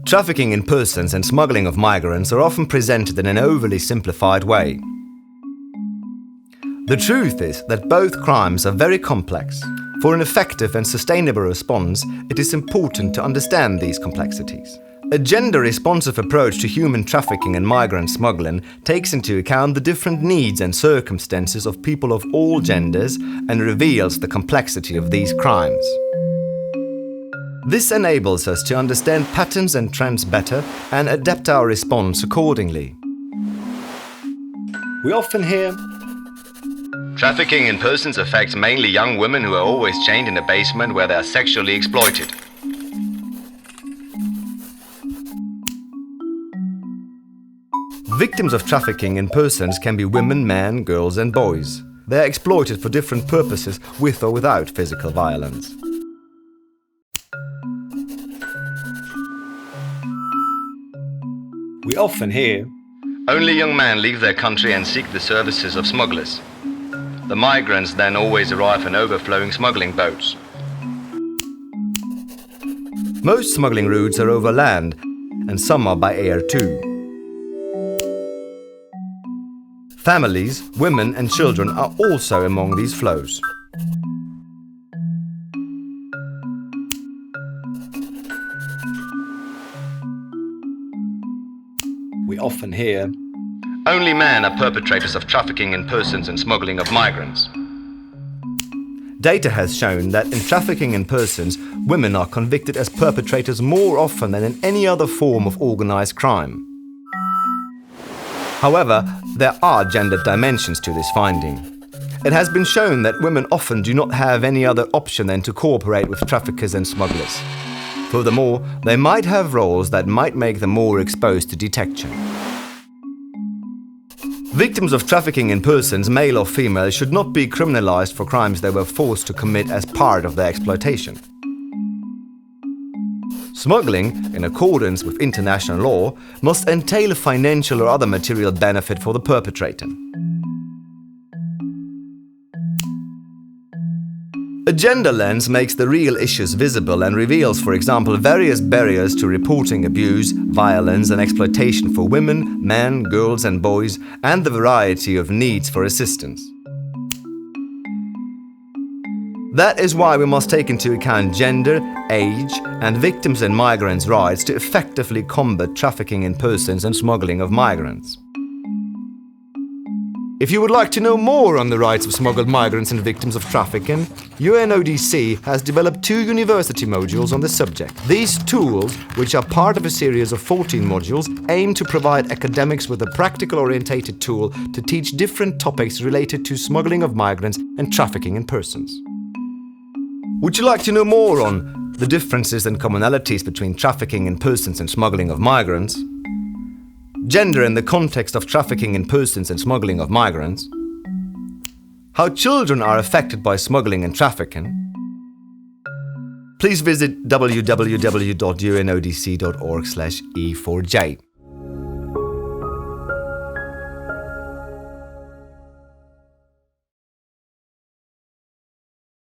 Trafficking in persons and smuggling of migrants are often presented in an overly simplified way. The truth is that both crimes are very complex. For an effective and sustainable response, it is important to understand these complexities. A gender-responsive approach to human trafficking and migrant smuggling takes into account the different needs and circumstances of people of all genders and reveals the complexity of these crimes. This enables us to understand patterns and trends better and adapt our response accordingly. We often hear, "Trafficking in persons affects mainly young women who are always chained in a basement where they are sexually exploited." Victims of trafficking in persons can be women, men, girls and boys. They are exploited for different purposes with or without physical violence. We often hear, "Only young men leave their country and seek the services of smugglers. The migrants then always arrive in overflowing smuggling boats." Most smuggling routes are over land, and some are by air too. Families, women and children are also among these flows. We often hear, "Only men are perpetrators of trafficking in persons and smuggling of migrants." Data has shown that in trafficking in persons, women are convicted as perpetrators more often than in any other form of organized crime. However, there are gender dimensions to this finding. It has been shown that women often do not have any other option than to cooperate with traffickers and smugglers. Furthermore, they might have roles that might make them more exposed to detection. Victims of trafficking in persons, male or female, should not be criminalized for crimes they were forced to commit as part of their exploitation. Smuggling, in accordance with international law, must entail a financial or other material benefit for the perpetrator. A gender lens makes the real issues visible and reveals, for example, various barriers to reporting abuse, violence and exploitation for women, men, girls and boys, and the variety of needs for assistance. That is why we must take into account gender, age, and victims and migrants' rights to effectively combat trafficking in persons and smuggling of migrants. If you would like to know more on the rights of smuggled migrants and victims of trafficking, UNODC has developed 2 university modules on the subject. These tools, which are part of a series of 14 modules, aim to provide academics with a practical-orientated tool to teach different topics related to smuggling of migrants and trafficking in persons. Would you like to know more on the differences and commonalities between trafficking in persons and smuggling of migrants? Gender in the context of trafficking in persons and smuggling of migrants? How children are affected by smuggling and trafficking? Please visit www.unodc.org/E4J.